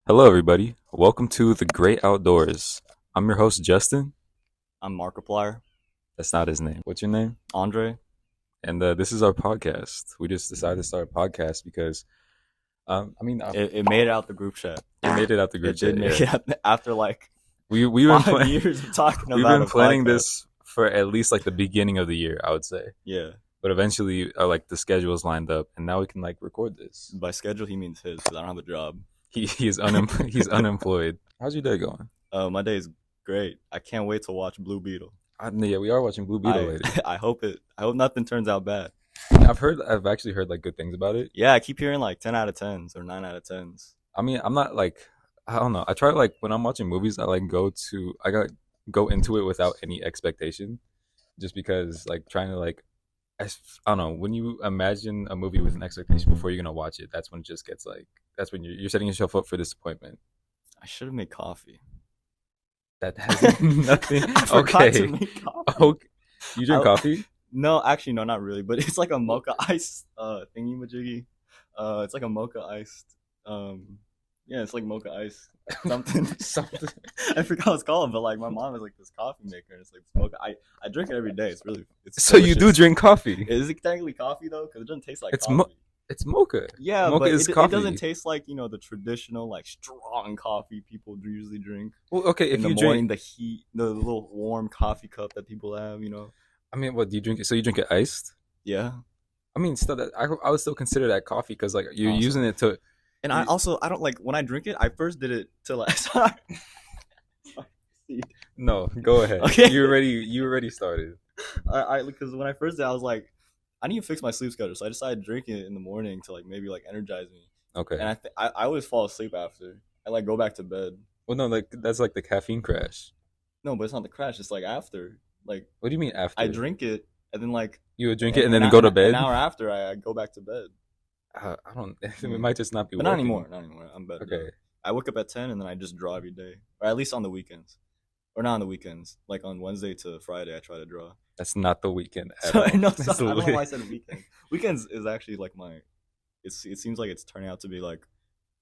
Hello, everybody. Welcome to the Great Outdoors. I'm your host, Justin. I'm Markiplier. That's not his name. What's your name? Andre. And this is our podcast. We just decided to start a podcast because, It made it out the group chat. it made it out the group It did chat. make Yeah, it out after like we've been 5 years of talking we've about been a planning podcast. this for at least like the beginning of the year, I would say. Yeah. But eventually, like the schedules lined up, and now we can like record this. By schedule, he means his because I don't have a job. He's unemployed. How's your day going? My day is great. I can't wait to watch Blue Beetle. Yeah, we are watching Blue Beetle I later. I hope nothing turns out bad. I've actually heard like good things about it. Yeah, I keep hearing like 10 out of 10s or 9 out of 10s. I mean, I'm not like I don't know. I try like when I'm watching movies, I got go into it without any expectation, just because like trying to like I don't know. When you imagine a movie with an expectation before you're gonna watch it, that's when it just gets like that's when you're setting yourself up for disappointment. I should have made coffee. That has nothing. I forgot to Okay, make coffee. okay. You drink I, coffee? no, actually, no, not really. But it's like a mocha ice thingy majiggy. It's like a mocha iced. Yeah, it's like mocha ice something. Something. I forgot what it's called, but like my mom is like this coffee maker, and it's like mocha. I drink it every day. It's So you do delicious. drink coffee? Is it technically coffee though? Because it doesn't taste like It's coffee. it's mocha. Yeah, Mocha but is it coffee. doesn't taste like the traditional like strong coffee people usually drink Well, okay, if in the you morning. drink, The heat, the little warm coffee cup that people have. I mean, what do you drink? So you drink it iced? Yeah. I mean, still, I would still consider that coffee because like you're Awesome. using it to. And I don't like when I drink it. I first did it to like sorry. No, go ahead. Okay. You already started. I because when I first did, I was like, I need to fix my sleep schedule. So I decided drinking it in the morning to like maybe like energize me. Okay. And I always fall asleep after. I like go back to bed. Well, no, like that's like the caffeine crash. No, but it's not the crash. It's like after. Like What do you mean after? I drink it and then like You would drink it and then go to bed. An hour after, I go back to bed. I don't. It might just not be. But not working. anymore. Not anymore. I'm better. Okay. I wake up at 10 and then I just draw every day, or at least on the weekends, or not on the weekends. Like on Wednesday to Friday, I try to draw. That's not the weekend at So all. no, That's I don't know literally- why I said weekends. Weekends is actually like my. It seems like it's turning out to be like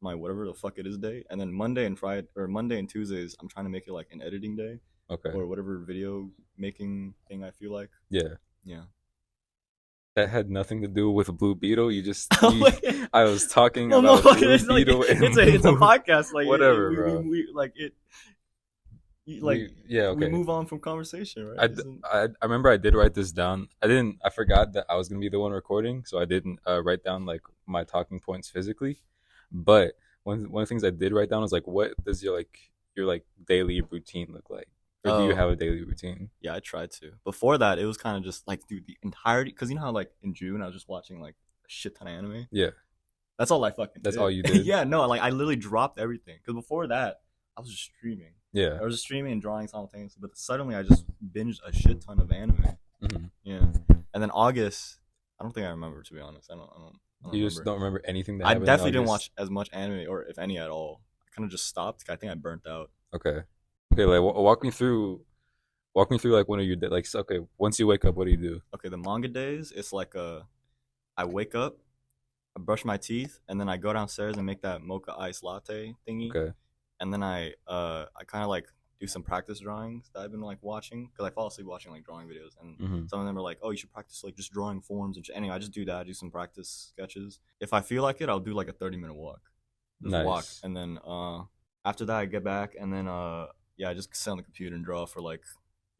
my whatever the fuck it is day, and then Monday and Friday or Monday and Tuesdays, I'm trying to make it like an editing day Okay. or whatever video making thing I feel like. Yeah. Yeah. That had nothing to do with Blue Beetle. You just. Oh, You, wait. I was talking Well, no, about Blue it's like Beetle. and it's a podcast. Like Whatever, we, bro. we like it. Like yeah. Okay. we move on from conversation, right? I remember I did write this down. I forgot that I was gonna be the one recording, so I didn't write down like my talking points physically. But one of the things I did write down was like, what does your daily routine look like, or do you Oh. have a daily routine? Yeah, I tried to. Before that, it was kind of just like, dude, the entirety. Because you know how like in June I was just watching like a shit ton of anime. Yeah, That's all I fucking. That's did. all you did? Yeah, no, like I literally dropped everything. Because before that, I was just streaming. yeah. I was just streaming and drawing simultaneously. But suddenly, I just binged a shit ton of anime. hmm Yeah, and then August, I don't think I remember, to be honest. I don't You just remember. don't remember anything that I happened. in definitely didn't August? watch as much anime, or if any at all. I kind of just stopped. I think I burnt out. Okay, okay. Like walk me through. Walk me through like one of your like. Okay, once you wake up, what do you do? Okay, the manga days, it's like I wake up, I brush my teeth, and then I go downstairs and make that mocha ice latte thingy, Okay. and then I kind of like do some practice drawings that I've been like watching because I fall asleep watching like drawing videos, and hmm some of them are like, oh, you should practice like just drawing forms and anyway, I just do that. I do some practice sketches. If I feel like it, I'll do like a 30-minute walk, just walk, Nice. and then after that I get back, and then yeah, I just sit on the computer and draw for like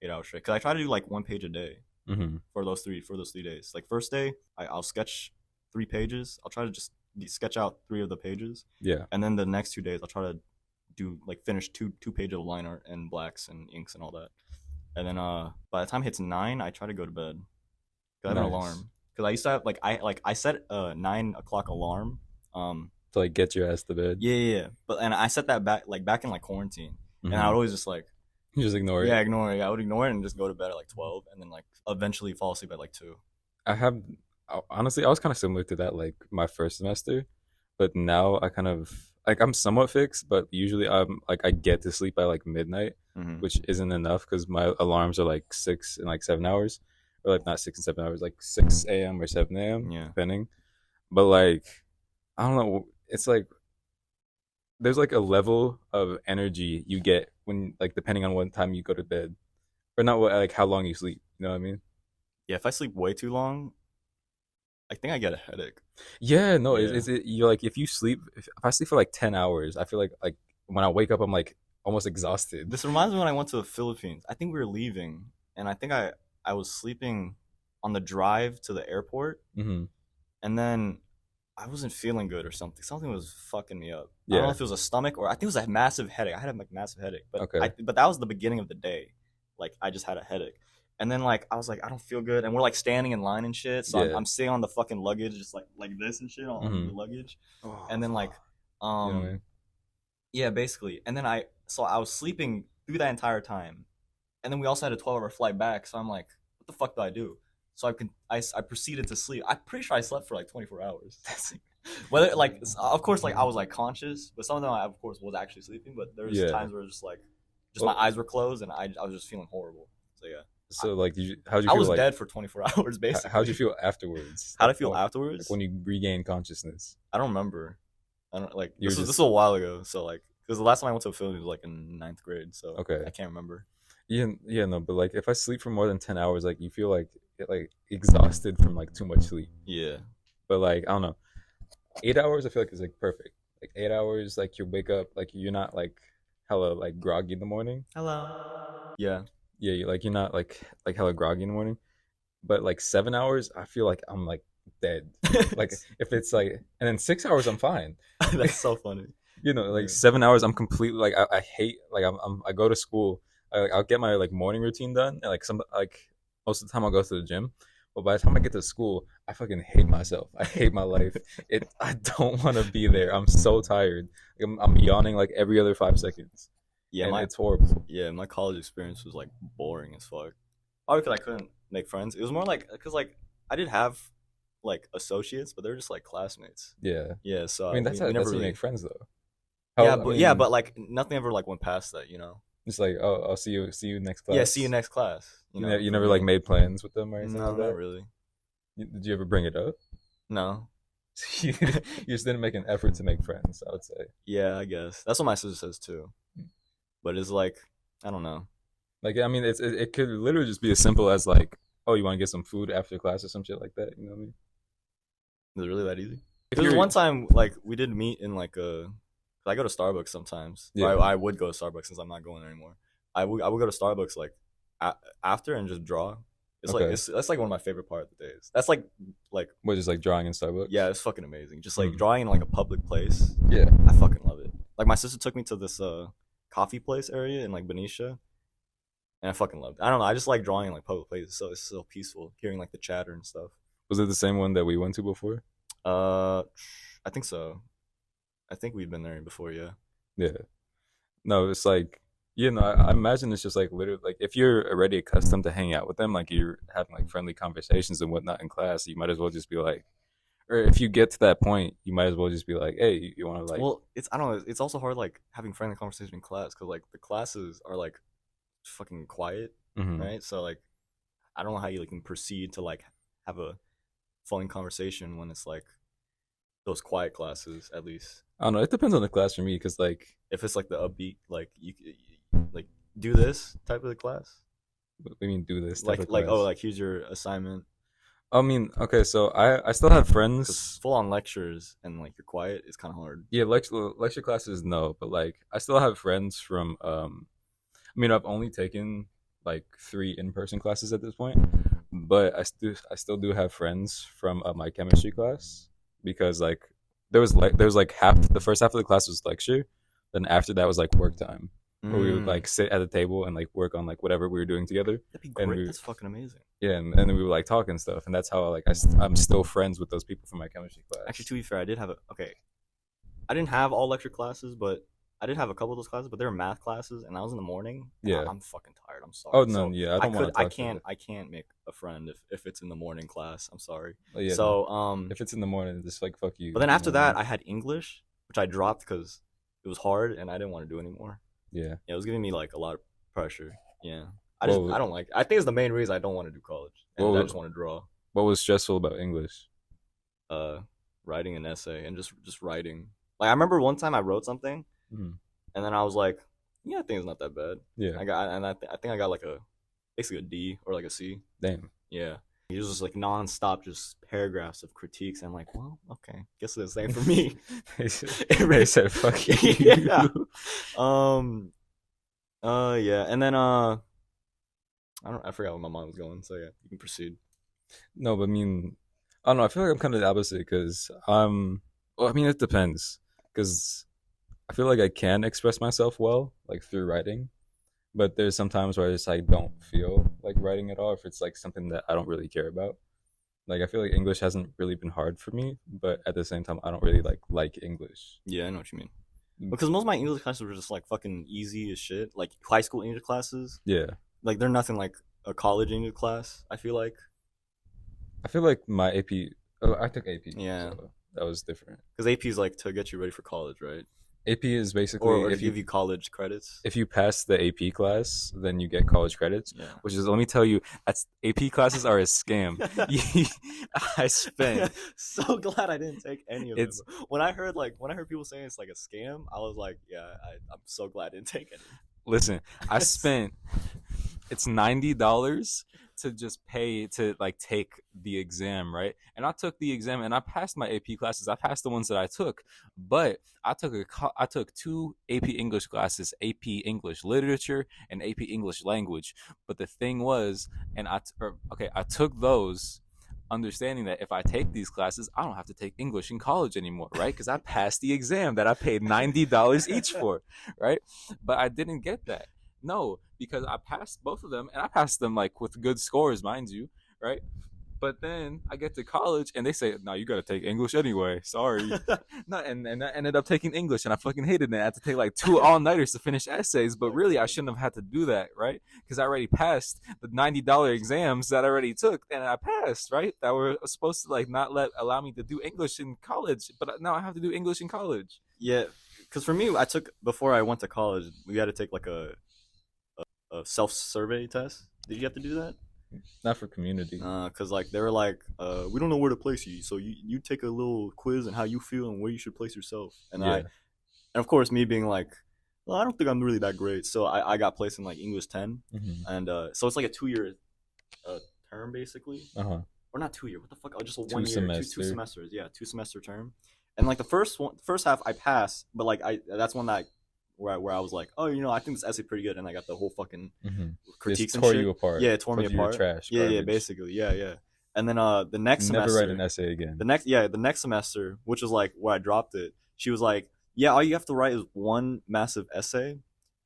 8 hours straight because I try to do like 1 page a day hmm for those 3 days. Like first day, I'll sketch 3 pages. I'll try to just sketch out 3 of the pages, Yeah. and then the next 2 days I'll try to do like finish two pages of line art and blacks and inks and all that. And then by the time it hits 9, I try to go to bed. 'Cause I have an Nice. alarm. Because I used to have I set a 9 o'clock alarm. To like get your ass to bed. Yeah. But and I set that back in like quarantine, and I would always just like You just ignore it. yeah ignore it. I would ignore it and just go to bed at like 12, and then like eventually fall asleep at like 2. I have honestly, I was kind of similar to that like my first semester, but now I kind of like I'm somewhat fixed, but usually I'm like I get to sleep by like midnight, Mm-hmm. which isn't enough because my alarms are like 6 and like 7 hours, or like not 6 and 7 hours, like 6 a.m. or 7 a.m. Yeah. depending. But like I don't know, it's like there's like a level of energy you get when like depending on what time you go to bed or not what like how long you sleep. You know what I mean? Yeah, if I sleep way too long, I think I get a headache. Yeah, no, Yeah. you're like if you sleep if I sleep for like 10 hours, I feel like when I wake up I'm like almost exhausted. This reminds me when I went to the Philippines. I think we were leaving, and I was sleeping on the drive to the airport, Hmm. and then I wasn't feeling good or something. Something was fucking me up. I don't know Yeah. if it was a stomach or I think it was a massive headache. I had a like, massive headache, Okay. but that was the beginning of the day. Like I just had a headache, and then like I was like I don't feel good, and we're like standing in line and shit. So Yeah. I'm sitting on the fucking luggage just like this and shit on Hmm. the luggage, Oh, and then like you know what I um mean? yeah basically, and then I was sleeping through that entire time, and then we also had a 12-hour flight back. So I'm like, what the fuck do I do? So I proceeded to sleep. I'm pretty sure I slept for like 24 hours. That's Whether like of course like I was like conscious, but some of them I of course was actually sleeping. But there was yeah. times where just my Well, eyes were closed and I was just feeling horrible. So yeah, I, so like, how'd you I feel was like? dead for 24 hours How'd you basically. feel afterwards? How did I feel Like afterwards? when you regain consciousness, I don't remember. I don't like you were this just was a while ago. So like because the last time I went to a film was like in ninth grade, so okay. I can't remember. Yeah, yeah, no, but like if I sleep for more than 10 hours, like you feel like exhausted from like too much sleep. Yeah, But like I don't know, 8 hours I feel like is like perfect. Like 8 hours, like you wake up, like you're not like hella like groggy in the morning. yeah. Yeah, you're not like hella groggy in the morning. But like 7 hours, I feel like I'm like dead. Like if it's like, and then 6 hours I'm fine. That's so funny. Like Yeah. 7 hours I'm completely like I hate like I go to school. I'll get my like morning routine done, and like some like most of the time I'll go to the gym. But by the time I get to school, I fucking hate myself. I hate my life. I don't want to be there. I'm so tired. Like, I'm yawning like every other 5 seconds, Yeah, and it's horrible. my college experience was like boring as fuck. Probably because I couldn't make friends. It was more like because like I did have like associates, but they're just like classmates. Yeah, Yeah, so I mean we never that's how you really. make friends though. Yeah, How I yeah, mean, but like nothing ever like went past that, you know. it's like oh I'll see you next Yeah, see you class. next class, you know, You for never like me. made plans with them or anything No, like not that. really. Did you ever bring it up? No. You just didn't make an effort to make friends. I would say. Yeah, I guess that's what my sister says too. But it's like I don't know. Like I mean, it could literally just be as simple as like, oh, you want to get some food after class or some shit like that. You know what I mean? Is it really that easy? If There was you're, one time like we did meet in like a. I go to Starbucks sometimes. Or yeah, I would go to Starbucks since I'm not going there anymore. I would go to Starbucks like after and just draw. It's like okay. that's like one of my favorite part of the days. That's like What just like drawing in Starbucks? yeah, it's fucking amazing. Just like Mm. drawing in like a public place. Yeah. I fucking love it. Like my sister took me to this coffee place area in like Benicia, and I fucking loved it. I don't know. I just like drawing in like public places. So it's so peaceful, hearing like the chatter and stuff. Was it the same one that we went to before? Uh, I think so. I think we've been there before. Yeah. Yeah. No, it's like I imagine it's just like literally like if you're already accustomed to hanging out with them, like you're having like friendly conversations and whatnot in class, you might as well just be like, or if you get to that point, you might as well just be like, hey, you want to like, Well, it's I don't know. It's also hard like having friendly conversation in class because like the classes are like fucking quiet, mm-hmm. right? So like I don't know how you like, can proceed to like have a flowing conversation when it's like those quiet classes at least. I don't know. It depends on the class for me because like, If it's like the upbeat, like like do this type of the class, we mean do this type of like oh class. like here's your assignment I mean, okay, so I still have because friends. full on lectures and like you're quiet is kind of hard. Yeah, lecture classes no, but like I still have friends from. I mean, I've only taken like 3 in-person classes at this point, but I still do have friends from my chemistry class because like there was like half the first half of the class was lecture, then after that was like work time where we would Mm, like sit at a table and like work on like whatever we were doing together, that'd be and great. That's fucking amazing. yeah, and then we would like talk and stuff, and that's how like I'm still friends with those people from my chemistry Actually, class. to be fair, I did have a okay. I didn't have all lecture classes, but I did have a couple of those classes. But they were math classes, and I was in the morning, and Yeah. I'm fucking tired. I'm Oh sorry. no, So yeah, I don't want to talk to. I can't make a friend if it's in the morning class. I'm sorry. Oh yeah, no. So If it's in the morning, just like fuck you. but then You know after what I that, mean? I had English, which I dropped because it was hard and I didn't want to do anymore. Yeah. Yeah, it was giving me like a lot of pressure. Yeah, I Well, don't like. I think it's the main reason I don't want to do college, and I what just want to draw. what was stressful about English? Uh, writing an essay and just writing. Like I remember one time I wrote something, Mhm. and then I was like, yeah, I think it's not that bad. Yeah. I think I got like a basically a D or like a C. Damn. Yeah. He was just like nonstop, just paragraphs of critiques. I'm like, well, okay, guess it's the same for me. They said fuck you. Yeah. Um. Yeah. And then I forgot where my mind was going. So yeah, you can proceed. No, but I mean, I don't know. I feel like I'm kind of the opposite because well, I mean, it depends because I feel like I can express myself well, like through writing. But there's some times where I just like don't feel like writing at all if it's like something that I don't really care about. Like I feel like English hasn't really been hard for me, but at the same time, I don't really like English. Yeah, I know what you mean. Because most of my English classes were just like fucking easy as shit. Like high school English classes. Yeah, Like they're nothing like a college English class. I feel like. I feel like my AP. Oh, I took AP, Yeah. so that was different. Because AP is like to get you ready for college, right? AP is basically Or to if you give you college credits. if you pass the AP class, then you get college credits. Yeah. Which is, let me tell you, that's AP classes are a scam. I spent So glad I didn't take any of it. it's When I heard people saying it's like a scam, I was like, yeah, I'm so glad I didn't take any. listen. I spent it's $90 to just pay to like take the exam, right? And I took the exam and I passed my AP classes. I passed the ones that I took, but I took two AP English classes, AP English Literature and AP English Language. But the thing was, I took those understanding that if I take these classes, I don't have to take English in college anymore, right? Because I passed the exam that I paid $90 each for, right? But I didn't get that. No, because I passed both of them, and I passed them like with good scores, mind you, right? But then I get to college, and they say, "No, you got to take English anyway." Sorry, no, and I ended up taking English, and I fucking hated it. I had to take like two all nighters to finish essays, but really I shouldn't have had to do that, right? Because I already passed the $90 exams that I already took, and I passed, right? That were supposed to like not allow me to do English in college, but now I have to do English in college. Yeah, because for me, I took before I went to college, we had to take like a self survey test. Did you have to do that? Not for community. Cause like they were like, we don't know where to place you, so you take a little quiz on how you feel and where you should place yourself. And Yeah. and of course me being like, well, I don't think I'm really that great, so I got placed in like English 10, Mm-hmm. and so it's like a 2 year term basically, Uh huh. or not 2 year, what the fuck? Oh, just a Two 1 year, semester. two semesters, yeah, 2 semester term. And like the first half I passed, but like that's one that where I was like, oh, I think this essay pretty good, and I got the whole fucking Mm-hmm. critiques It and tore shit. you apart. Yeah, it tore me Told you you were apart. trash. Yeah, Garbage. basically, yeah. And then the next Never semester, write an essay again. the next semester, which was like where I dropped it. She was like, yeah, all you have to write is one massive essay,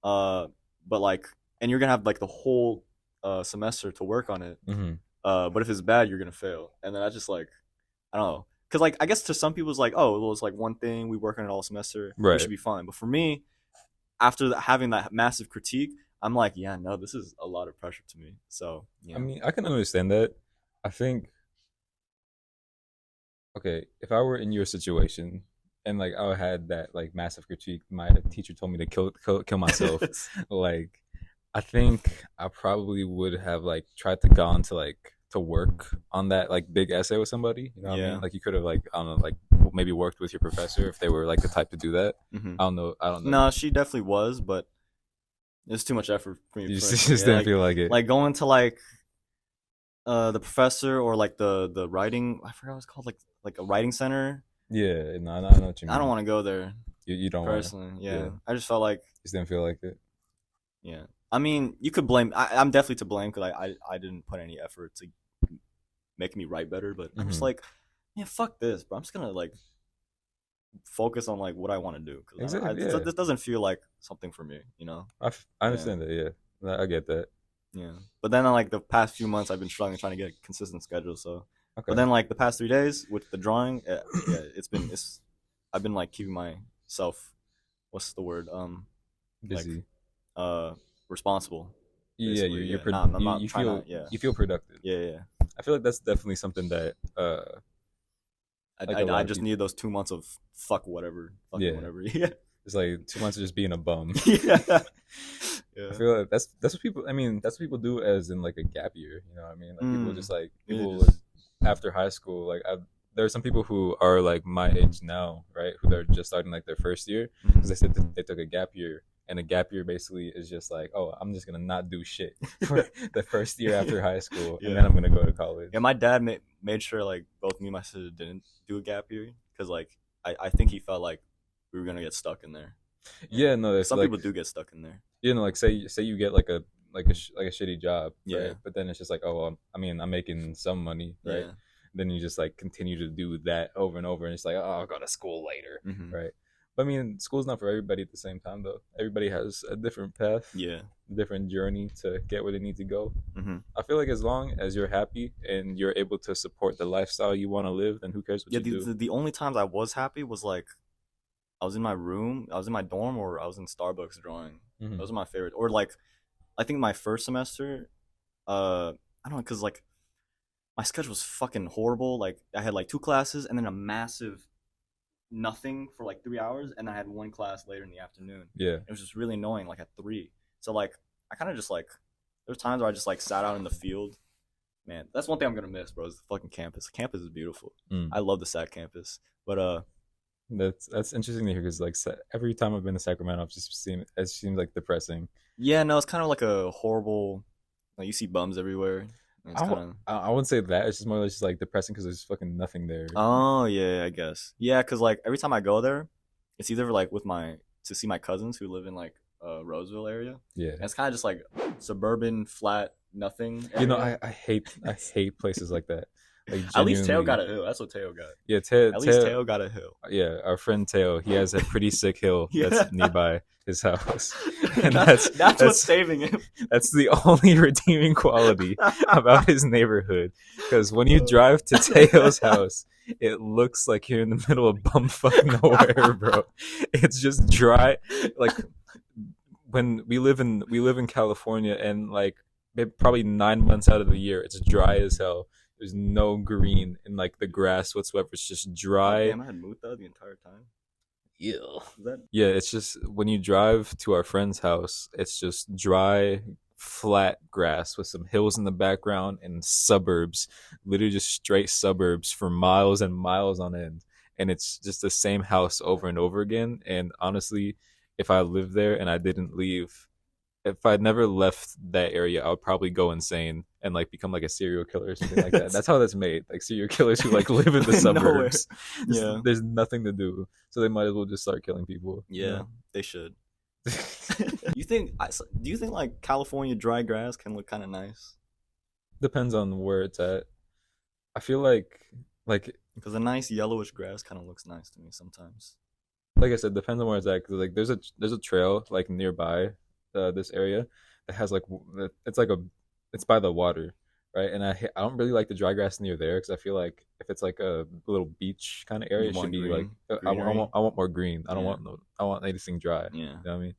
but like, and you're gonna have like the whole semester to work on it. Mm-hmm. But if it's bad, you're gonna fail. And then I just like, I don't know, because like I guess to some people it's like, oh, well, it's like one thing, we work on it all semester, we Right. should be fine. But for me, after having that massive critique, I'm like, yeah, no, this is a lot of pressure to me. So yeah. I mean, I can understand that. I think, okay, if I were in your situation and like I had that like massive critique, my teacher told me to kill myself. Like, I think I probably would have like tried to go on to like to work on that like big essay with somebody. You know what I Yeah. mean? Like you could have like, I don't know, like maybe worked with your professor if they were like the type to do that. Mhm. I don't know. No, she definitely was, but it's too much effort for me. You just, personally. just Yeah, didn't feel like it. like going to like the professor or like the writing. I forgot what it's called, like a writing center. Yeah, no, I know what you mean. I don't want to go there You don't want to. personally. Yeah. yeah. I just felt like, Just didn't feel like it. yeah. I mean, you could blame. I'm definitely to blame because I didn't put any effort to make me write better. But I'm just Mhm. like, man, fuck this, bro. I'm just gonna like focus on like what I want to do because Exactly, yeah. this doesn't feel like something for me, I understand that. Yeah, I get that. Yeah. But then like the past few months, I've been struggling trying to get a consistent schedule. So, Okay. but then like the past 3 days with the drawing, yeah, I've been like keeping myself, what's the word? Busy. Responsible. Yeah, basically, you're yeah. Nah, I'm not you trying feel to- yeah. you feel productive. Yeah. I feel like that's definitely something that Like a lot I of just people. need those 2 months of fuck whatever, fucking Yeah. whatever. Yeah. it's like 2 months of just being a bum. Yeah. I Yeah. feel like that's what people. I mean, that's what people do as in like a gap year. You know what I mean? Like people Mm. just like Yeah, people just- after high school. Like there are some people who are like my age now, right? Who they're just starting like their first year because Mhm. they said that they took a gap year, and a gap year basically is just like, oh, I'm just gonna not do shit for the first year after high school, and then Yeah. I'm gonna go to college. Yeah, my dad made sure like both me and my sister didn't do a gap year because like I think he felt like we were gonna get stuck in there. Yeah, no, 'Cause it's some like people do get stuck in there. you know, like say you get like a shitty job, Yeah, right? But then it's just like, oh, well, I mean, I'm making some money, right? yeah. Then you just like continue to do that over and over, and it's like, oh, I'll go to school later, Hmm. right? But I mean, school's not for everybody at the same time, though. Everybody has a different path, Yeah. a different journey to get where they need to go. Hmm. I feel like as long as you're happy and you're able to support the lifestyle you want to live, then who cares what Yeah, you do? the only times I was happy was like I was in my room, I was in my dorm, or I was in Starbucks drawing. Hmm. Those are my favorite. Or like I think my first semester, I don't know, cause like my schedule was fucking horrible. Like I had like two classes and then a massive nothing for like 3 hours, and I had one class later in the afternoon. Yeah, It was just really annoying, like at 3. So like I kind of just like there's times where I just like sat out in the field. Man, that's one thing I'm gonna miss, bro. Is the fucking campus. Campus is beautiful. mm. I love the SAC campus, but That's interesting to hear because like every time I've been to Sacramento, it seems like depressing. yeah, no, it's kind of like a horrible. Like you see bums everywhere. And it's I, kind w- of. I wouldn't say that. It's just more like just like depressing because there's fucking nothing there. Oh yeah, I guess. Yeah, cause like every time I go there, it's either like with my to see my cousins who live in like Roseville area. Yeah. And it's kind of just like suburban, flat, nothing. You know, Area. I hate places like that. Like At least Teo genuinely. got a hill. That's what Teo got. Yeah, At least Teo got a hill. yeah, our friend Teo, he has a pretty sick hill Yeah. that's nearby his house, and That's what's saving him. that's the only redeeming quality about his neighborhood. Because when you drive to Teo's house, it looks like you're in the middle of bumfuck nowhere, bro. It's just dry. Like when we live in California, and like probably 9 months out of the year, it's dry as hell. There's no green in like the grass whatsoever. It's just dry. Damn, I had Muta the entire time. Ew. Is that? Yeah, it's just when you drive to our friend's house, it's just dry, flat grass with some hills in the background and suburbs, literally just straight suburbs for miles and miles on end. And it's just the same house over and over again. And honestly, if I lived there and I didn't leave, if I'd never left that area, I would probably go insane and like become like a serial killer or something like that. That's how that's made. Like serial killers who like live in the Nowhere. suburbs. Yeah. There's nothing to do, so they might as well just start killing people. Yeah, they should. You think? Do you think like California dry grass can look kind of nice? Depends on where it's at. I feel like Because a nice yellowish grass kind of looks nice to me sometimes. like I said, depends on where it's at. Cause like there's a trail like nearby this area that has like it's like a it's by the water, right? And I don't really like the dry grass near there because I feel like if it's like a little beach kind of area, You it should want be green? like Greenery? I want more green. I don't Yeah. want no, I want anything dry. Yeah. You know what I mean?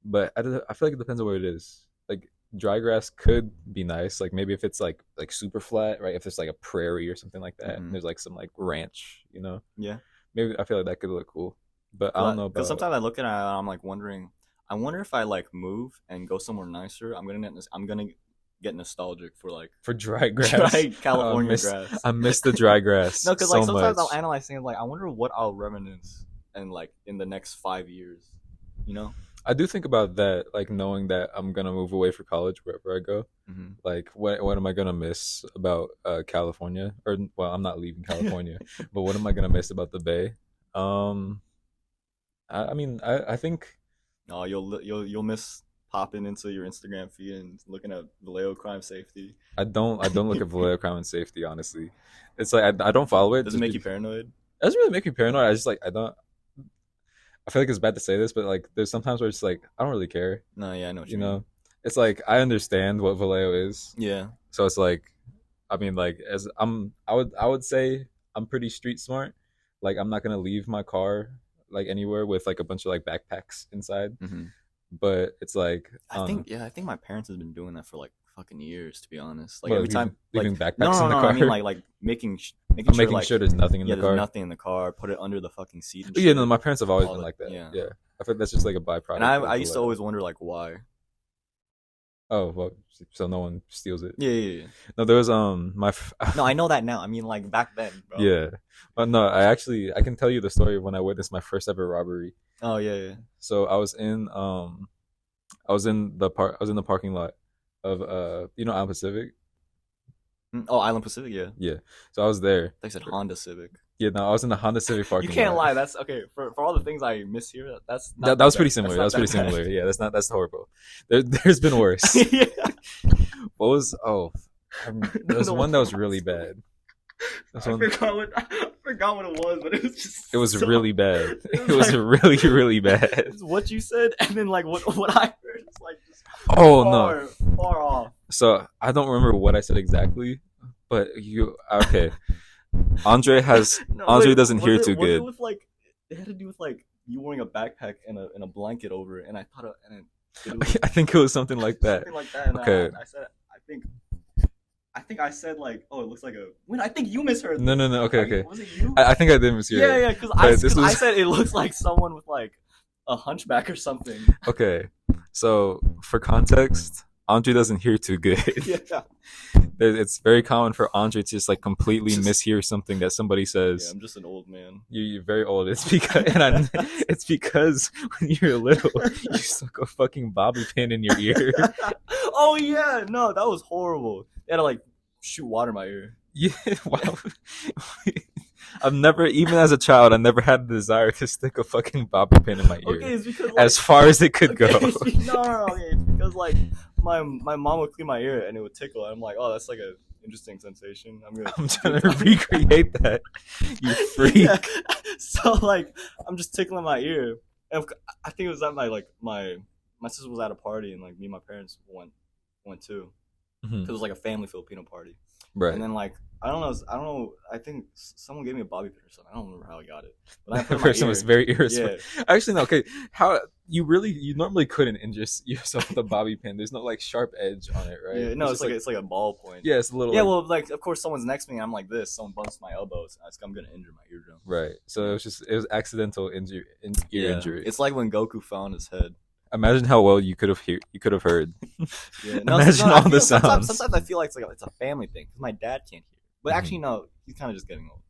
But I feel like it depends on where it is. Like dry grass could be nice. Like maybe if it's like super flat, right? If it's like a prairie or something like that, and Mhm. there's like some like ranch, you know, Yeah. maybe I feel like that could look cool. But I don't know Because about sometimes I look at it, and I'm like wondering. I wonder if I like move and go somewhere nicer. I'm gonna get nostalgic for like for dry grass. dry California grass. I miss the dry grass. No, because so like sometimes much. I'll analyze things like I wonder what I'll reminisce and like in the next 5 years. You know? I do think about that, like knowing that I'm gonna move away for college wherever I go. Mm-hmm. Like, what am I gonna miss about California? Or well, I'm not leaving California, but what am I gonna miss about the Bay? Um, I mean, I think Oh, you'll miss popping into your Instagram feed and looking at Vallejo crime safety. I don't look at Vallejo crime and safety. Honestly, it's like I don't follow it. Does it make you paranoid? It doesn't really make me paranoid. I just like I don't. I feel like it's bad to say this, but like there's sometimes where it's like I don't really care. No, yeah, I know what You you mean. know, it's like I understand what Vallejo is, Yeah. so it's like I mean, like as I would say I'm pretty street smart. Like I'm not gonna leave my car like anywhere with like a bunch of like backpacks inside. Mm-hmm. But it's like I think my parents have been doing that for like fucking years, to be honest. Like what, every time, leaving like backpacks no, in the no, car. I mean like making I'm sure making like sure there's nothing in yeah, the there's car. nothing in the car. Put it under the fucking seat. And Yeah, shit. no, my parents have always All been the- like that. yeah. Yeah, I feel like that's just like a byproduct. And I of used to Vallejo. always wonder like why. Oh well, so no one steals it. Yeah, yeah, yeah. No, there was No, I know that now. I mean, like back then, bro. yeah. No, I can tell you the story of when I witnessed my first ever robbery. Oh yeah, yeah. So I was in the parking lot of Island Pacific. Oh, Island Pacific, yeah. Yeah. So I was there. They said Honda Civic. Yeah, no, I was in the Honda Civic You parking can't lot. lie. That's okay for all the things I miss here. That's not That that was pretty bad. similar. That's That not was pretty that bad. similar. Yeah, that's horrible. There's been worse. Yeah. What was there was The one one that was I really was bad. This I one forgot what it was, but it was just it was so, really bad. it It was was like really bad. it's what you said, and then like what I heard is like just Oh no. far off. So I don't remember what I said exactly, but you okay? Andre has No, Andre wait, doesn't hear too was it good. with like it had to do with like you wearing a backpack and a blanket over it, and I thought it was I think it was something like that. something like that, and Okay. I said I think I said like, oh, it looks like a. When I think you misheard. No, This. no, no. Okay, okay. Was it you? I think I did mishear Yeah, it. yeah. Because But this I was said it looks like someone with like a hunchback or something. okay. So for context, Andre doesn't hear too good. Yeah. It's very common for Andre to just like completely Just- mishear something that somebody Yeah, says. I'm just an old man. You're very old. It's because when you're little, you stuck a fucking bobby pin in your ear. Oh yeah, no, that was horrible. They had to like shoot water in my ear. Yeah, wow. I've never, even as a child, I never had the desire to stick a fucking bobby pin in my ear. Okay, it's because like, As far as it could okay, go. no, okay, it's because like my mom would clean my ear and it would tickle. And I'm like, oh, that's like a interesting sensation. I'm trying to recreate that. You freak. Yeah. So like I'm just tickling my ear. And I think it was at my sister was at a party and like me and my parents went too. Mhm. Cause it was like a family Filipino party. Right. And then like I don't know. I think someone gave me a bobby pin or something. I don't remember how I got it. But I The put it in my person ear. was very irresponsible. Yeah. Actually, no. Okay, you normally couldn't injure yourself with a bobby pin. There's no like sharp edge on it, right? Yeah, no, it's just like it's like a ball point. yeah, it's a little Yeah, like, well, like of course someone's next to me. And I'm like this. Someone bumps my elbows. I'm gonna injure my eardrum. right. So it was accidental ear injury. It's like when Goku found his head. Imagine how well you could have heard. Yeah, Imagine I all feel- the sounds. Sometimes I feel like it's a family thing because my dad can't hear. But Mhm. actually, no, he's kind of just getting old.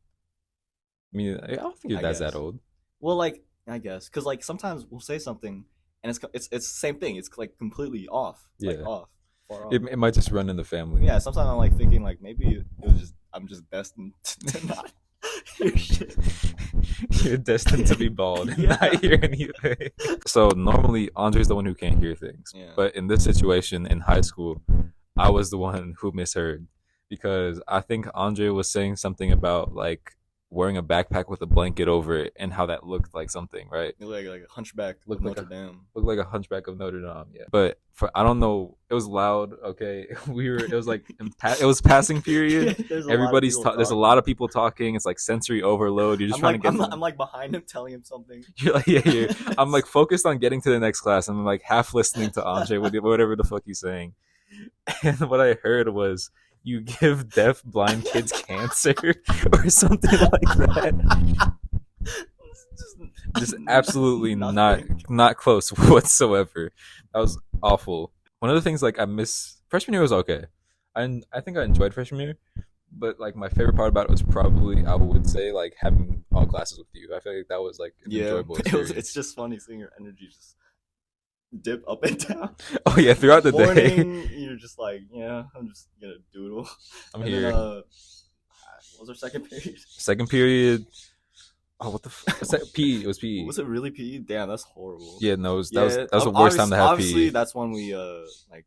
I mean, I don't think your I dad's guess. that old. Well, like I guess because like sometimes we'll say something and it's the same thing. It's like completely off. Like, Yeah. off. Far off. It might just run in the family. Yeah, sometimes I'm like thinking like maybe I'm just destined to not hear shit. You're destined to be bald and Yeah. not hear anything. So normally Andre's the one who can't hear things. Yeah. But in this situation in high school, I was the one who misheard because I think Andre was saying something about like wearing a backpack with a blanket over it and how that looked like something, right? Like a hunchback of Looked like Notre Dame. Looked like a hunchback of Notre Dame, yeah. But for I don't know, it was loud. Okay, it was like it was passing period. There's a lot of Everybody's people there's a talking. lot of people talking. It's like sensory overload. You're just trying to get. I'm like behind him telling him something. You're like, yeah. I'm like focused on getting to the next class. I'm like half listening to Andre with whatever the fuck he's saying. And what I heard was, you give deaf blind kids cancer or something like that. Just absolutely Nothing. not close whatsoever. That was awful. One of the things like I miss freshman year was okay. I think I enjoyed freshman year, but like my favorite part about it was probably I would say like having all classes with you. I feel like that was like an enjoyable experience. It's just funny seeing your energy just dip up and down. Oh yeah, throughout the day. Morning, you're just like, yeah, I'm just gonna doodle. I'm And here. then, what was our second period? Second period. Oh, what the PE? It was PE. Was it really PE? Damn, that's horrible. Yeah, no, that was the worst obviously- time to have Obviously, PE. that's when we like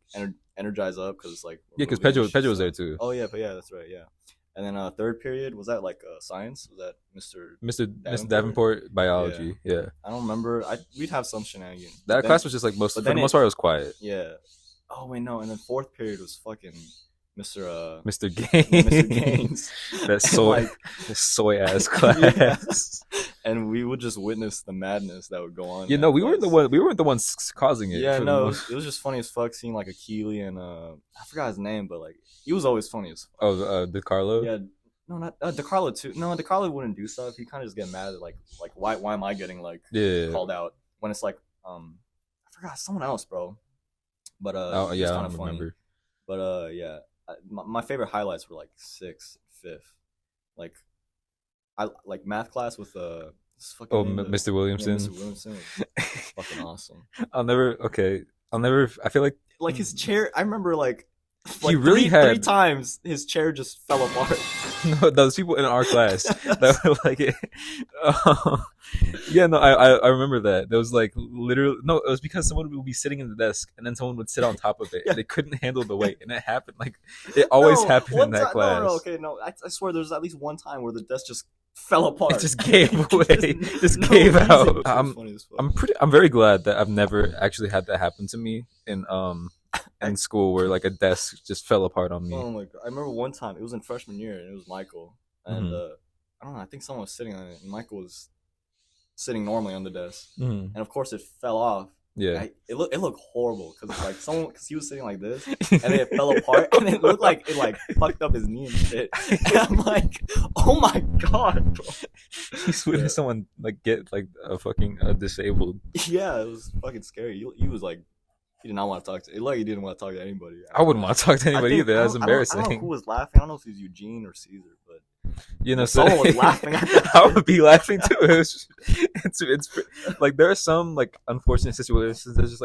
energize up because it's like Yeah, because moving and Pedro shit, was so- there too. Oh yeah, but yeah, that's right. Yeah, and then third period was that like science? Was that Mr. Mr. Davenport biology. Yeah, I don't remember. We'd have some shenanigans. that But then- class was just like for but the then most it- part it was quiet. Yeah. Oh wait, no. And then fourth period was fucking Mr. Mr. Gaines, Mr. Gaines. that And, soy like, soy ass yeah. class. And we would just witness the madness that would go on. You in know, that we weren't class. the ones causing it. Yeah, for the no, most- it was just funny as fuck seeing like Akili and I forgot his name, but like he was always funny as fuck. Oh, DeCarlo. Yeah, no, not DeCarlo too. No, DeCarlo wouldn't do stuff. He kind of just get mad at like why am I getting like Yeah. called out when it's like I forgot someone else, bro. but Oh it was yeah, I kind of don't funny. remember. But yeah, my favorite highlights were like sixth, fifth. Like I like math class with what's his fucking Oh, name? Mr. Yeah, Williamson. Mr. Williamson was fucking awesome. I'll never. Okay, I'll never. I feel like Like his chair, I remember he like really three had times his chair just fell apart. no, those people in our class that were like it. Um, yeah, no, I remember that. There was like literally no, it was because someone would be sitting in the desk and then someone would sit on top of it Yeah. and they couldn't handle the weight, and it happened like it always No, happened in one that time. No, no, class. okay, no. I swear, there's at least one time where the desk just fell It apart. just gave away, just No gave reason. out. It was funny as fuck. I'm very glad that I've never actually had that happen to me in school where like a desk just fell apart on me. Oh my god! I remember one time it was in freshman year and it was Michael and Hmm. I don't know. I think someone was sitting on it and Michael was sitting normally on the desk Hmm. and of course it fell off. Yeah. It looked horrible because like someone because he was sitting like this and then it fell apart and it looked like it like fucked up his knee and shit. And I'm like, oh my god, bro. He's witnessed Yeah. someone like get like a fucking disabled. Yeah, it was fucking scary. He was like, he did not want to talk to. Like he didn't want to talk to anybody. I wouldn't want to talk to anybody either. That's I embarrassing. don't know who was laughing. I don't know if it was Eugene or Caesar, but You know, someone was laughing at that I shit. would be laughing too. It's like there are some like unfortunate situations that's just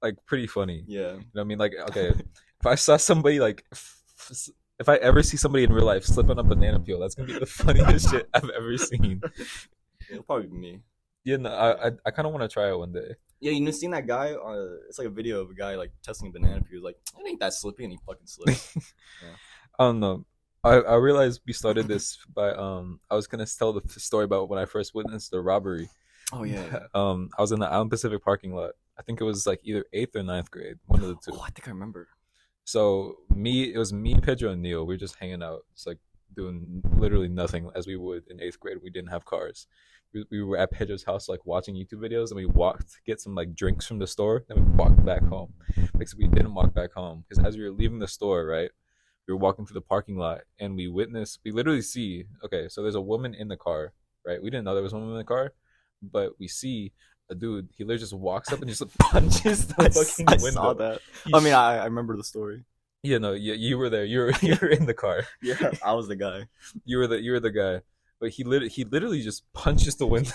like pretty funny. Yeah. You know what I mean? Like okay, if I saw somebody like if I ever see somebody in real life slip on a banana peel, that's gonna be the funniest shit I've ever seen. It'll probably be me. Yeah, no, I kind of want to try it one day. Yeah, you know, seen that guy? It's like a video of a guy like testing a banana peel. Like, it ain't that slippy, and he fucking slips. Yeah. I don't know. I realized we started this by I was gonna tell the story about when I first witnessed the robbery. Oh yeah. I was in the Island Pacific parking lot. I think it was like either eighth or ninth grade, one of the two. Oh, I think I remember. So it was me, Pedro, and Neil. We were just hanging out, just like doing literally nothing as we would in eighth grade. We didn't have cars. We were at Pedro's house, like watching YouTube videos, and we walked to get some like drinks from the store. Then we walked back home. Because we didn't walk back home because as we were leaving the store, right, we were walking through the parking lot, and we literally see. Okay, so there's a woman in the car, right? We didn't know there was a woman in the car, but we see a dude. He literally just walks up and just punches the fucking I window. saw that. He I mean, I remember the story. Yeah, no, you were there. You were in the car. Yeah, I was the guy. You were the guy. But he literally just punches the window,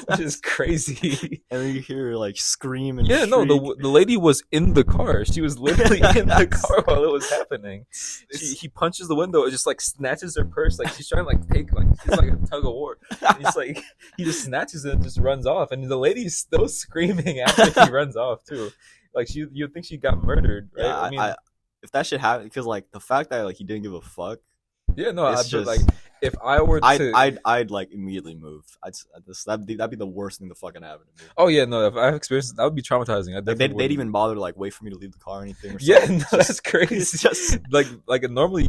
which is crazy. And then you hear like scream and Yeah, no, shriek. the lady was in the car. She was literally in the car while it was happening. He punches the window and just like snatches her purse, like she's trying to like take like it's like a tug of war. And he's like he just snatches it and just runs off, and the lady's still screaming after he runs off too. Like you'd think she got murdered, right? Yeah, I if that shit happened, because like the fact that like he didn't give a fuck. Yeah, no, It's but just- like if I were to, I'd like immediately move. That'd be the worst thing to fucking happen to me. oh yeah, no, if I experienced that would be traumatizing. I Like definitely they'd wouldn't. even bother to like wait for me to leave the car or anything. Or Yeah, something. no, It's just- that's crazy. It's just like normally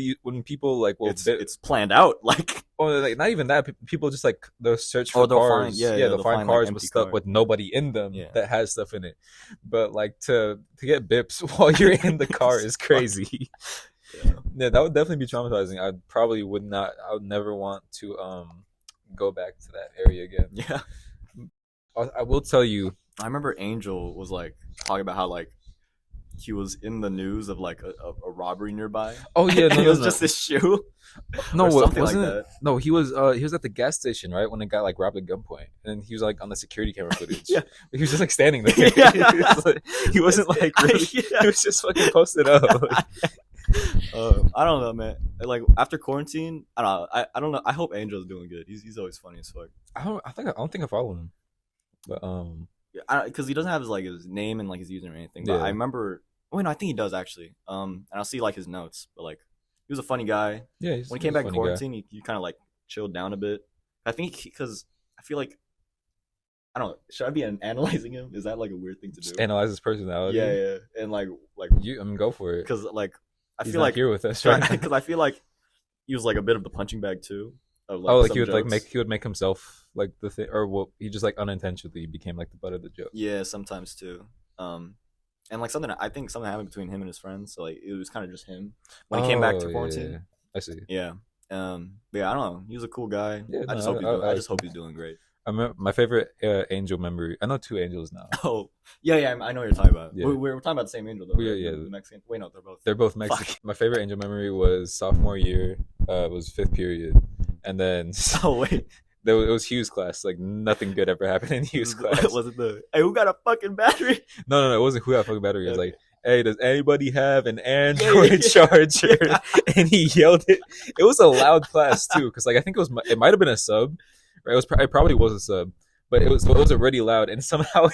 you, when people like will it's planned out. Like or like not even that people just like they'll search for Or they'll cars. find- yeah, they'll they'll find find, like, cars with empty stuff car. with nobody in them Yeah. that has stuff in it. But like to get bips while you're in the car is crazy. yeah. Yeah, that would definitely be traumatizing. I probably would not. I would never want to go back to that area again. Yeah. I will tell you. I remember Angel was like talking about how like he was in the news of like a robbery nearby. Oh yeah, And no, it was no, just this shoe. no, or something wasn't like it? that. No, he was at the gas station, right, when a guy like robbed at gunpoint, and he was like on the security camera footage. Yeah. He was just like standing there. Yeah. He wasn't like really. Yeah. He was just fucking posted up. I don't know, man. Like after quarantine, I don't know. I don't know. I hope Angel's doing good. He's always funny as fuck. I don't think I follow him, but Yeah, because he doesn't have his name and like his username or anything. But Yeah. I remember. Oh no, I think he does actually. And I'll see like his notes. But like, he was a funny guy. yeah. When he came back in quarantine, he kind of like chilled down a bit. I think because I feel like I don't know. Should I be analyzing him? Is that like a weird thing to do? Just analyze his personality. Yeah, yeah, and like I mean, go for it. because like I He's feel not like here with us right now. because I feel like he was like a bit of the punching bag too. Of, like, Oh, like some he would jokes. he would make himself like the thing, or what? He just like unintentionally became like the butt of the joke. Yeah, sometimes too. And like something I think something happened between him and his friends, so like it was kind of just him when he came back to Oh, quarantine. yeah. I see. Yeah. But yeah, I don't know. He was a cool guy. Yeah, I no, just hope I I just hope he's doing great. my favorite angel memory. I know two angels now. Oh, yeah, I know what you're talking about. Yeah. We're talking about the same angel, though. Right? Yeah. The Mexican. Wait, no, They're both Mexican. Fuck. My favorite angel memory was sophomore year. Was fifth period, and then Oh, wait. it was Hugh's class. Like nothing good ever happened in Hugh's class. Was it the, hey, who got a fucking battery? No. It wasn't who had fucking battery. It was Okay. like, hey, does anybody have an Android charger? Yeah. And he yelled it. It was a loud class too, because like I think it might have been a sub, right? It probably was a sub, but it was already loud, and somehow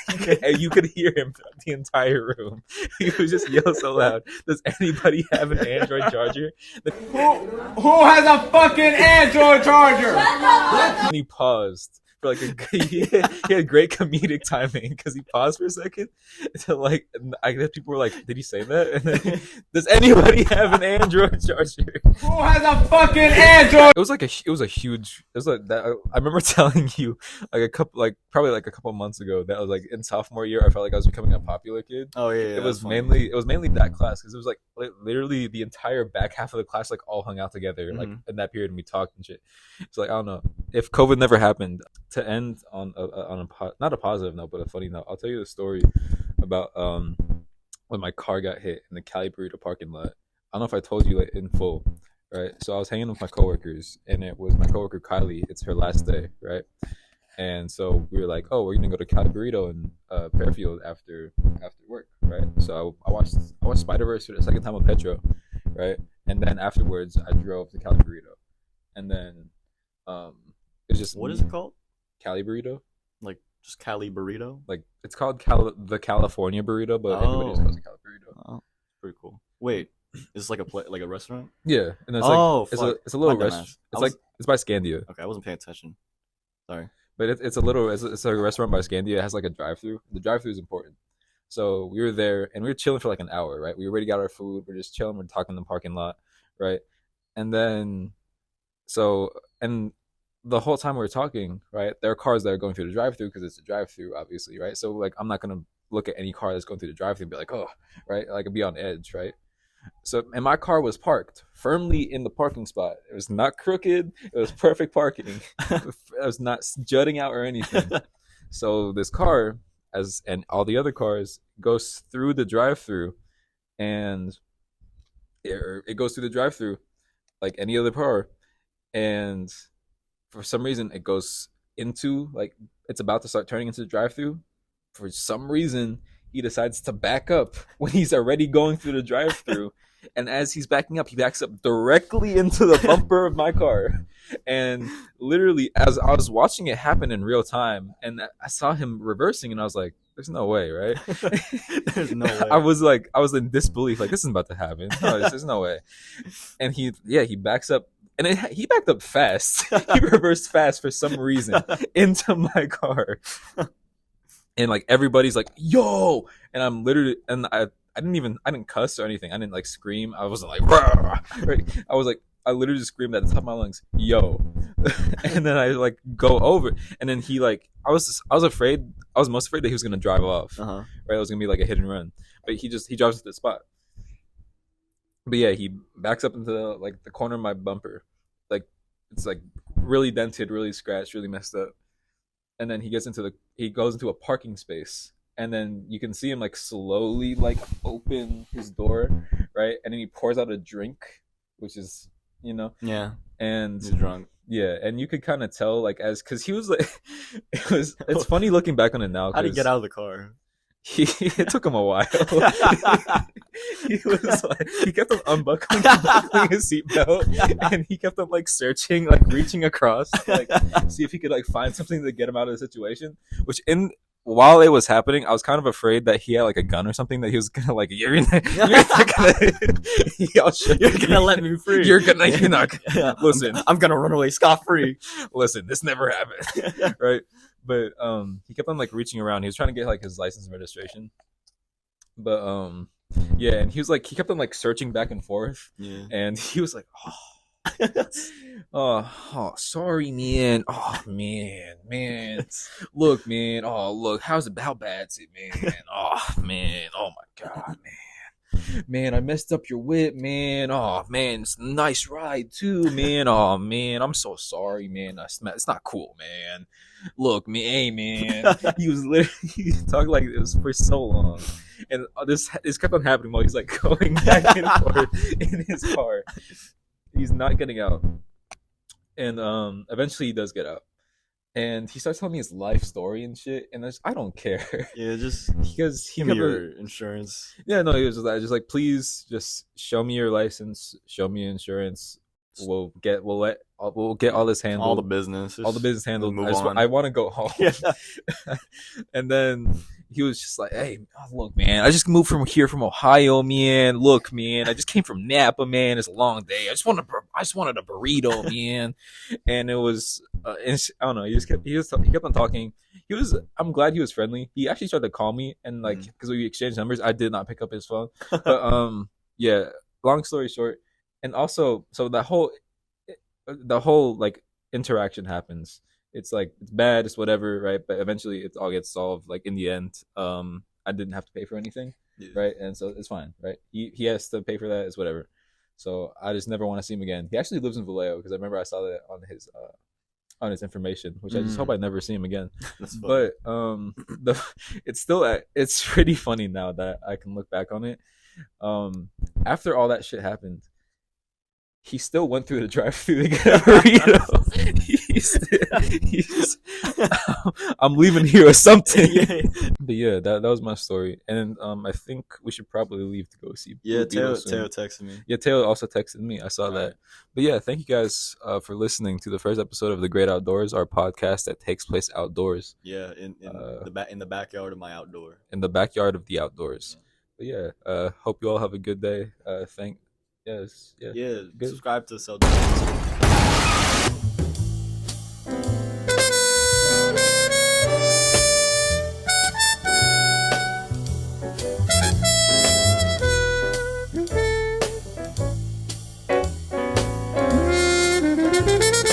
you could hear him throughout the entire room. He was just yelling so loud. Does anybody have an Android charger? Who has a fucking Android charger? And he paused for like he had great comedic timing because he paused for a second to like I guess people were like, did he say that? And then does anybody have an Android charger? Who has a fucking Android? It was a huge. It was like that. I remember telling you probably a couple months ago that was like in sophomore year. I felt like I was becoming a popular kid. Oh yeah. It was mainly that class because it was like literally the entire back half of the class like all hung out together like in that period and we talked and shit. So like I don't know if COVID never happened. To end on not a positive note but a funny note, I'll tell you the story about when my car got hit in the Cali Burrito parking lot. I don't know if I told you like in full, right? So I was hanging with my coworkers and it was my coworker Kylie. It's her last day, right? And so we were like, oh, we're gonna go to Cali Burrito in Fairfield after work, right? So I watched Spider-Verse for the second time with Petro, right? And then afterwards I drove to Cali Burrito, and then it's just What is it called? Cali Burrito. Like just Cali burrito? Like it's called the California Burrito, but everybody just calls it Cali Burrito. Oh, pretty cool. Wait, is this like like a restaurant? Yeah, and it's Oh, like it's a little My restaurant. dumbass. It's by Scandia, Okay, I wasn't paying attention. Sorry. but it's a restaurant by Scandia. It has like a drive-through. The drive-through is important. So we were there and we were chilling for like an hour, right? We already got our food. We're just chilling. We're talking in the parking lot, right? And then and the whole time we were talking, right, there are cars that are going through the drive-through because it's a drive-through, obviously, right? So like I'm not gonna look at any car that's going through the drive-through and be like, oh, right, like I'd be on edge, right? So and my car was parked firmly in the parking spot. It was not crooked. It was perfect parking. It was not jutting out or anything. So this car, and all the other cars, goes through the drive-through, and it goes through the drive-through like any other car, and for some reason it goes into like it's about to start turning into the drive-through. For some reason he decides to back up when he's already going through the drive-through, and as he's backing up he backs up directly into the bumper of my car. And literally as I was watching it happen in real time and I saw him reversing and I was like, there's no way, right? There's no way. I was in disbelief, like this isn't about to happen. No, there's no way. And he backs up. And he backed up fast. He reversed fast for some reason into my car. And like everybody's like, yo! And I'm literally, and I didn't cuss or anything. I didn't like scream. I wasn't like, rah! Right? I literally just screamed at the top of my lungs, yo! And then I like go over, and then he like, I was afraid. I was most afraid that he was gonna drive off. Uh-huh. Right? It was gonna be like a hit and run. But he drives to the spot. But yeah, he backs up into the corner of my bumper, like it's like really dented, really scratched, really messed up. And then he goes into a parking space, and then you can see him like slowly like open his door, right? And then he pours out a drink, which is Yeah. And He's drunk. Yeah, and you could kind of tell because he was like, it's funny looking back on it now. How did he get out of the car? It took him a while. He was like, he kept on unbuckling his seatbelt, and he kept on like searching, like reaching across, like see if he could like find something to get him out of the situation. While it was happening, I was kind of afraid that he had like a gun or something that he was gonna like you're gonna let me free. You're not. Listen, I'm gonna run away scot free. Listen, this never happened, right? But he kept on like reaching around. He was trying to get like his license and registration. But yeah, and he kept on like searching back and forth. Yeah. And he was like, oh, sorry, man. Oh, man. Look, man. Oh, look. How bad's it, man? Oh, man. Oh my God, man. man, I messed up your whip, man. Oh man, it's a nice ride too, man. Oh man, I'm so sorry, man. It's not cool, man. Look, man, hey, man. He was literally he talked like it was for so long, and this kept on happening while he's like going back and forth in his car. He's not getting out, and eventually he does get out, and he starts telling me his life story and shit, and I don't care. Yeah, just Because he give me kept your insurance. yeah, no, he was just like, please, just show me your license, show me your insurance. We'll get all this handled, All the business. handled. Move on. I want to go home. Yeah. And then he was just like, hey, look, man, I just moved from Ohio, man. Look, man, I just came from Napa, man. It's a long day. I just wanted a burrito, man. And it was, I don't know. He kept on talking. I'm glad he was friendly. He actually tried to call me, and like, because we exchanged numbers, I did not pick up his phone. But yeah. Long story short, and also, so the whole like interaction happens. It's like it's bad, it's whatever, right? But eventually, it all gets solved. Like in the end, I didn't have to pay for anything, right? And so it's fine, right? He has to pay for that, it's whatever. So I just never want to see him again. He actually lives in Vallejo because I remember I saw that on his information, which I just hope I never see him again. But it's pretty funny now that I can look back on it. After all that shit happened, he still went through the drive-thru to get a burrito. I'm leaving here or something. But yeah, that was my story. And I think we should probably leave to go see. Yeah, Teo texted me. Yeah, Teo also texted me. I saw that. But yeah, thank you guys for listening to the first episode of The Great Outdoors, our podcast that takes place outdoors. Yeah, in the backyard of my outdoor. In the backyard of the outdoors. But yeah, hope you all have a good day. Yeah. Subscribe to Cell.